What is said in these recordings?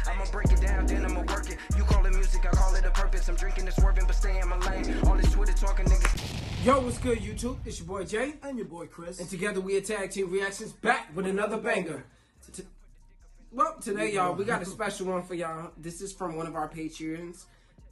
I'ma break it down, then I'ma work it. You call it music, I call it a purpose. I'm drinking and swerving, but stay in my lane. All this Twitter talking, niggas. Yo, what's good, YouTube? It's your boy Jay. And your boy Chris. And together we are Tag Team Reactions, back with another banger. Well, today, y'all, we got a special one for y'all. This is from one of our Patreons,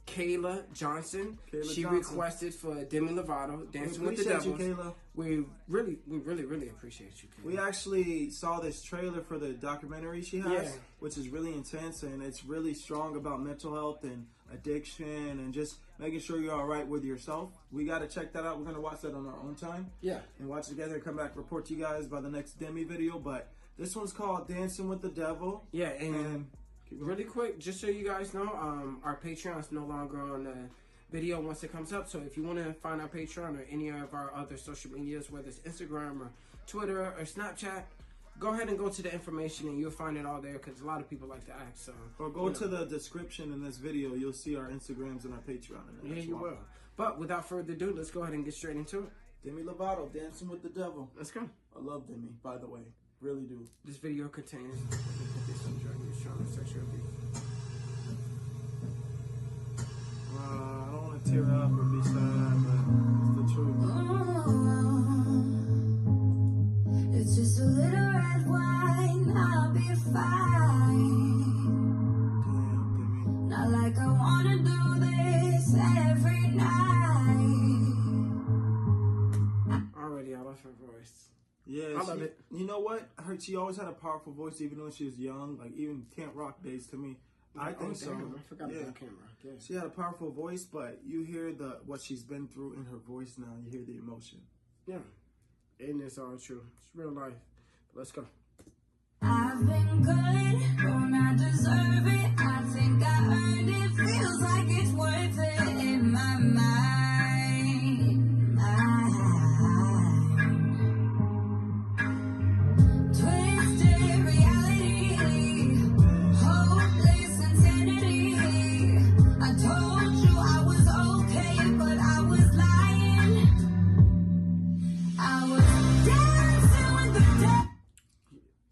Kayla Johnson. She requested for Demi Lovato, Dancing with the Devils. You, Kayla. We really appreciate you, Kayla. We actually saw this trailer for the documentary she has, which is really intense, and it's really strong about mental health and addiction and just making sure you're all right with yourself. We got to check that out. We're going to watch that on our own time. Yeah. And watch it together and come back, report to you guys by the next Demi video. But this one's called Dancing with the Devil. Yeah, and really quick, just so you guys know, our Patreon is no longer on the video once it comes up. So if you want to find our Patreon or any of our other social medias, whether it's Instagram or Twitter or Snapchat, go ahead and go to the information and you'll find it all there, because a lot of people like to ask. So, or go to the description in this video. You'll see our Instagrams and our Patreon. Yeah, you will. But without further ado, let's go ahead and get straight into it. Demi Lovato, Dancing with the Devil. Let's go. I love Demi, by the way. Really do. This video contains some drug use, trauma, sexual abuse. I don't want to tear up or be sad, but it's the truth. It's just a little red wine, I'll be fine. Damn, Demi. Not like I wanna do this every night. Already, I love her voice. Yeah, I love it. You know what? She always had a powerful voice, even when she was young. Like, even Camp Rock days to me. I think so. I forgot about Camp Rock. Yeah. She had a powerful voice, but you hear what she's been through in her voice now. You hear the emotion. Yeah. And it's all true. It's real life. But let's go. I've been good, don't I deserve it? I think I earned it, feels like it's worth it in my mind. Twisted reality, hopeless insanity. I told you I was okay, but I was lying. I was dancing with the devil.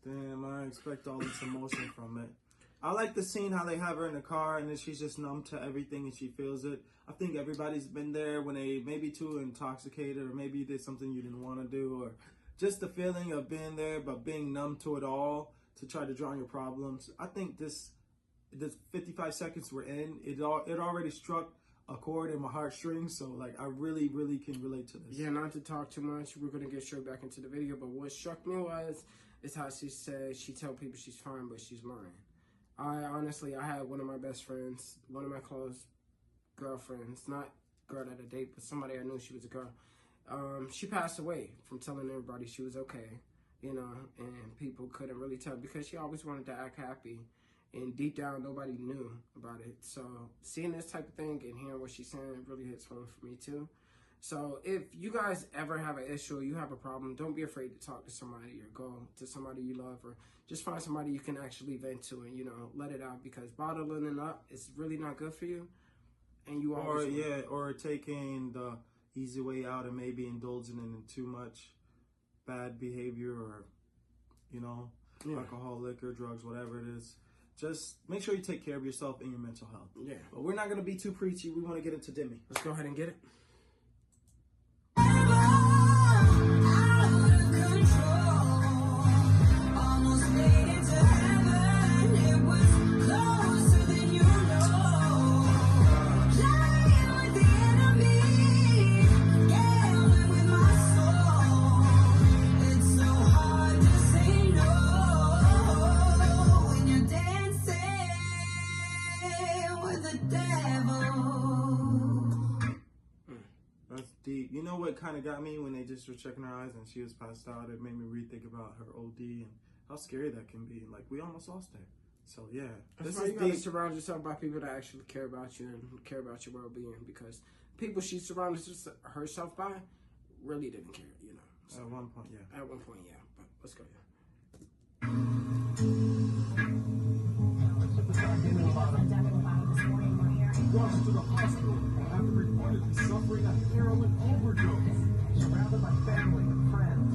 Damn, I expect all this emotion from it. I like the scene how they have her in the car and then she's just numb to everything and she feels it. I think everybody's been there when they maybe too intoxicated or maybe you did something you didn't want to do, or just the feeling of being there but being numb to it all to try to drown your problems. I think this 55 seconds we're in, it already struck a chord in my heartstrings, so like I really can relate to this. Yeah, not to talk too much, we're gonna get straight back into the video, but what struck me is how she said she tell people she's fine, but she's lying. I had one of my best friends, one of my close girlfriends, not girl at a date, but somebody I knew she was a girl. She passed away from telling everybody she was okay, you know, and people couldn't really tell because she always wanted to act happy. And deep down, nobody knew about it. So seeing this type of thing and hearing what she's saying really hits home for me too. So if you guys ever have an issue or you have a problem, don't be afraid to talk to somebody or go to somebody you love, or just find somebody you can actually vent to and, you know, let it out, because bottling it up is really not good for you. And you always or taking the easy way out and maybe indulging in too much bad behavior, or, you know, alcohol, liquor, drugs, whatever it is. Just make sure you take care of yourself and your mental health. Yeah. But we're not going to be too preachy. We want to get into Demi. Let's go ahead and get it. Deep. You know what kind of got me when they just were checking her eyes and she was passed out? It made me rethink about her OD and how scary that can be. Like, we almost lost her. So yeah, that's why you gotta surround yourself by people that actually care about you and care about your well-being, because people she surrounded herself by really didn't care, you know. So, at one point, yeah. At one point, yeah. But let's go. Rushed to the hospital after reportedly suffering a heroin overdose, surrounded by family and friends.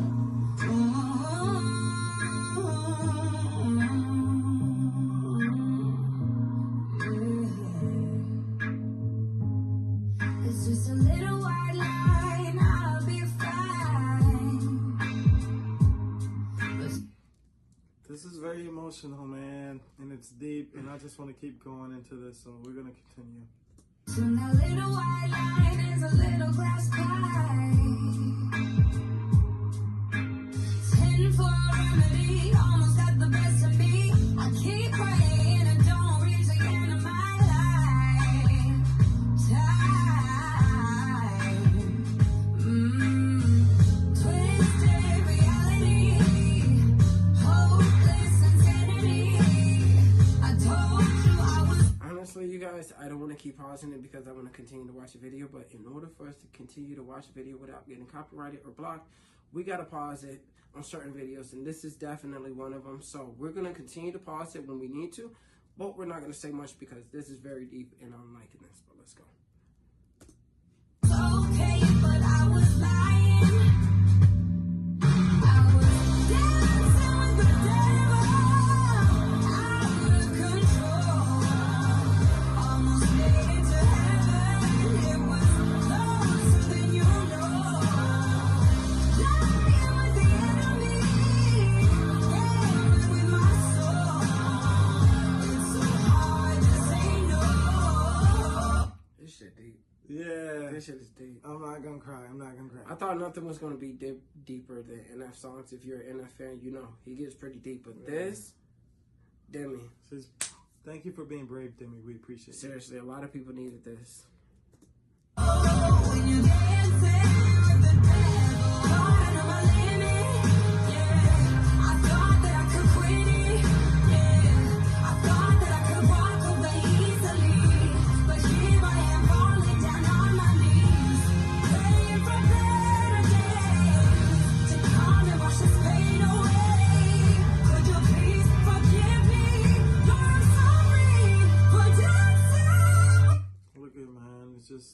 a little white line, I'll be fine. This is very emotional, man, and it's deep, and I just want to keep going into this, so we're gonna continue. Soon that little white line is a little glass pie. 10 for a remedy, almost got the best of me. I keep praying and don't reach the end of my lifetime. Twisted reality, hopeless insanity. I told you I was. Honestly, you guys, I don't want to keep pausing it because I want to continue to watch the video, but in order for us to continue to watch the video without getting copyrighted or blocked, we got to pause it on certain videos, and this is definitely one of them. So we're going to continue to pause it when we need to, but we're not going to say much because this is very deep and I'm liking this, but let's go. Okay, but I was lying. I was dancing with the devil, out of control. Almost made it to heaven. It was closer than you know. Lying with the enemy, gambling with my soul. It's so hard to say no. This shit deep. Yeah, This shit is deep. I'm not gonna cry. I'm not gonna cry. I thought nothing was going to be deeper than NF songs. If you're an NF fan, you know he gets pretty deep, but this, Demi, Thank you for being brave, Demi. We appreciate it. seriously, a lot of people needed this. When you're dancing with the devil, caught on my limit, yeah. I thought that I could quit it, yeah. I thought that I could walk away easily, but here I am falling down on my knees, praying for better days to come and wash this pain away. Could you please forgive me? Lord, I'm sorry for dancing. Look at it, man. It's just,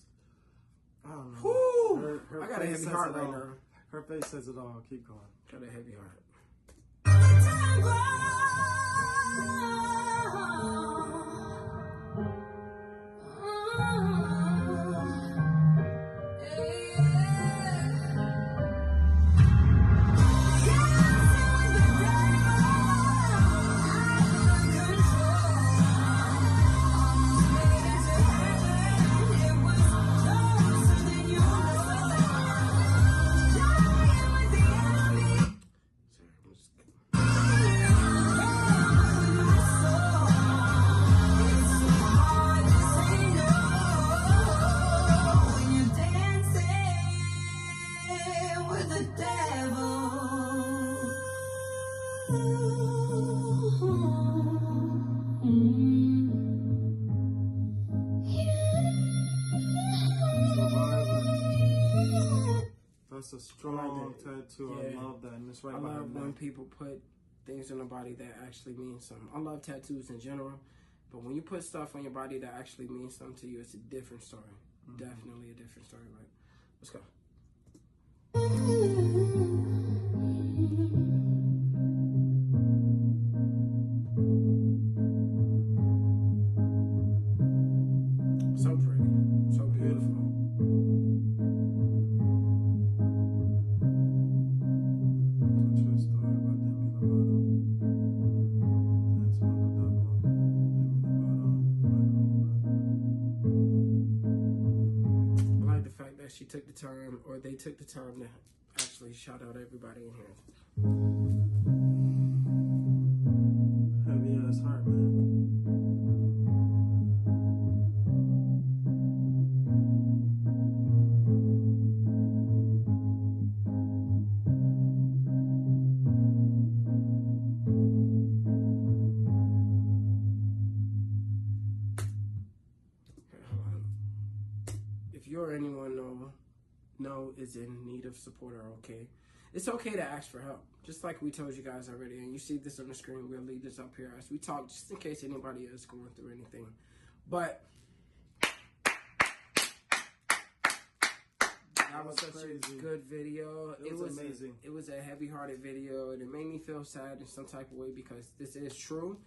I don't know. Whew. Her I got a face heavy says heart it right all. now. Her face says it all. Keep going. Got a heavy heart. Sorry, I'm just kidding. With the devil. That's a strong it. tattoo. Yeah. I love that. And it's right I by her love when neck. people put things on the body that actually mean something. I love tattoos in general, but when you put stuff on your body that actually means something to you, it's a different story. Definitely a different story. Like, let's go. So pretty, so beautiful. True story about Demi Lovato. That's on the double. Demi Lovato, I like the fact that she took the time, or they took the time to actually shout out everybody in here. Heavy ass heart, man. Okay, hold on. If you're anyone know is in need of support or okay, it's okay to ask for help. Just like we told you guys already, and you see this on the screen, we'll leave this up here as we talk, just in case anybody is going through anything. But that was such a crazy. good video. It was amazing. It was a heavy-hearted video, and it made me feel sad in some type of way because this is true.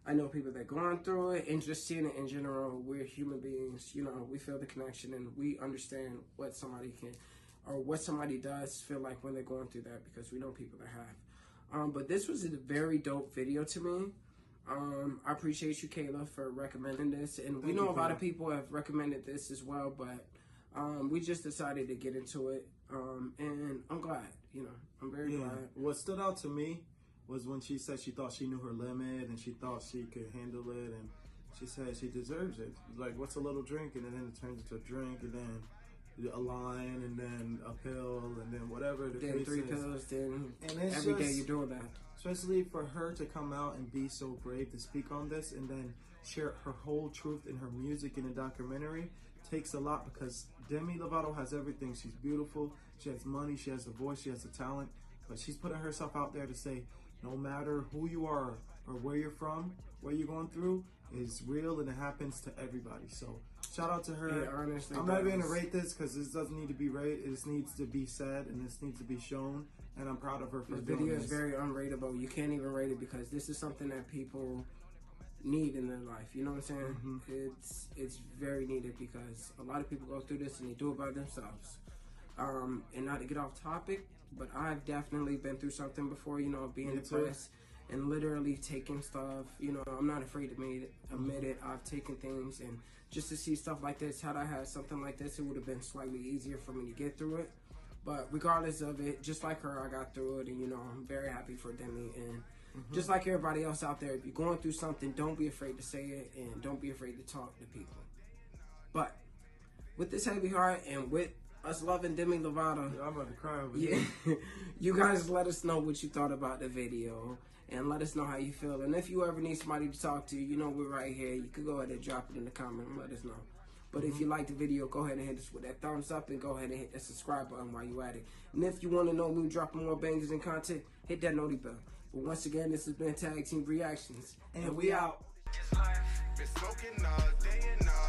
I know people that going through it, and just seeing it in general, we're human beings, you know, we feel the connection and we understand what somebody can, or what somebody does feel like when they're going through that, because we know people that have. But this was a very dope video to me. I appreciate you, Kayla, for recommending this, and we know a lot of people have recommended this as well, but we just decided to get into it, and I'm glad, you know, I'm very glad. What stood out to me was when she said she thought she knew her limit and she thought she could handle it, and she said she deserves it. Like, what's a little drink? And then it turns into a drink, and then a line, and then a pill, and then whatever the Then case 3 is. pills, then And it's every day just- you're doing that. Especially for her to come out and be so brave to speak on this and then share her whole truth in her music in a documentary takes a lot, because Demi Lovato has everything. She's beautiful, she has money, she has a voice, she has a talent, but she's putting herself out there to say no matter who you are or where you're from, what you're going through is real and it happens to everybody. So shout out to her. Yeah, honestly, I'm not even gonna rate this because this doesn't need to be rated. It just needs to be said and this needs to be shown. And I'm proud of her for This doing video this. is very unrateable. You can't even rate it because this is something that people need in their life. You know what I'm saying? It's very needed because a lot of people go through this and they do it by themselves. And not to get off topic, but I've definitely been through something before, you know, being depressed and literally taking stuff. You know, I'm not afraid to admit it. I've taken things, and just to see stuff like this, had I had something like this, it would have been slightly easier for me to get through it. But regardless of it, just like her, I got through it, and, you know, I'm very happy for Demi. And just like everybody else out there, if you're going through something, don't be afraid to say it, and don't be afraid to talk to people. But with this heavy heart and with us loving Demi Lovato, I'm about to cry over here. you guys let us know what you thought about the video, and let us know how you feel. And if you ever need somebody to talk to, you know we're right here. You could go ahead and drop it in the comment and let us know. But if you like the video, go ahead and hit us with that thumbs up, and go ahead and hit that subscribe button while you at it. And if you want to know when we dropping more bangers and content, hit that noti bell. But once again, this has been Tag Team Reactions, and we out. Been smoking all day and all